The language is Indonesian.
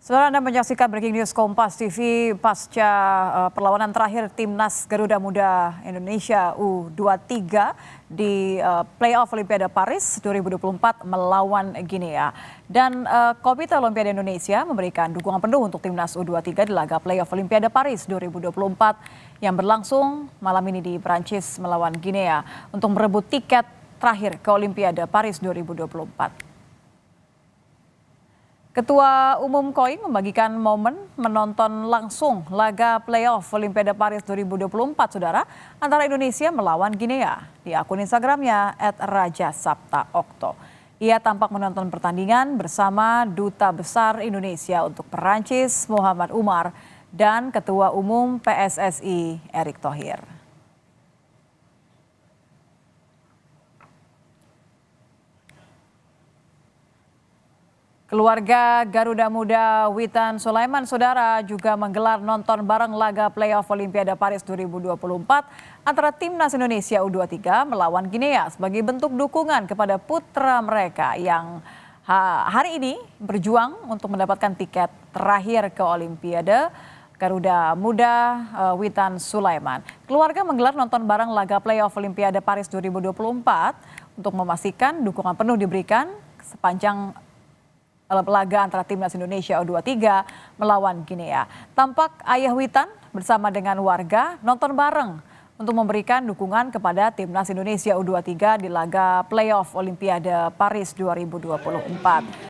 Saudara, Anda menyaksikan Breaking News Kompas TV pasca perlawanan terakhir Timnas Garuda Muda Indonesia U23 di playoff Olimpiade Paris 2024 melawan Guinea. Dan Komite Olimpiade Indonesia memberikan dukungan penuh untuk Timnas U23 di laga playoff Olimpiade Paris 2024 yang berlangsung malam ini di Prancis melawan Guinea untuk merebut tiket terakhir ke Olimpiade Paris 2024. Ketua Umum KOI membagikan momen menonton langsung laga playoff Olimpiade Paris 2024, saudara, antara Indonesia melawan Guinea di akun Instagramnya @rajasaptaokto. Ia tampak menonton pertandingan bersama Duta Besar Indonesia untuk Perancis Muhammad Umar dan Ketua Umum PSSI Erick Thohir. Keluarga Garuda Muda Witan Sulaiman, saudara, juga menggelar nonton bareng laga playoff Olimpiade Paris 2024 antara Timnas Indonesia U23 melawan Guinea sebagai bentuk dukungan kepada putra mereka yang hari ini berjuang untuk mendapatkan tiket terakhir ke Olimpiade. Garuda Muda Witan Sulaiman. Keluarga menggelar nonton bareng laga playoff Olimpiade Paris 2024 untuk memastikan dukungan penuh diberikan sepanjang laga antara Timnas Indonesia U23 melawan Guinea. Tampak ayah Witan bersama dengan warga nonton bareng untuk memberikan dukungan kepada Timnas Indonesia U23 di laga playoff Olimpiade Paris 2024.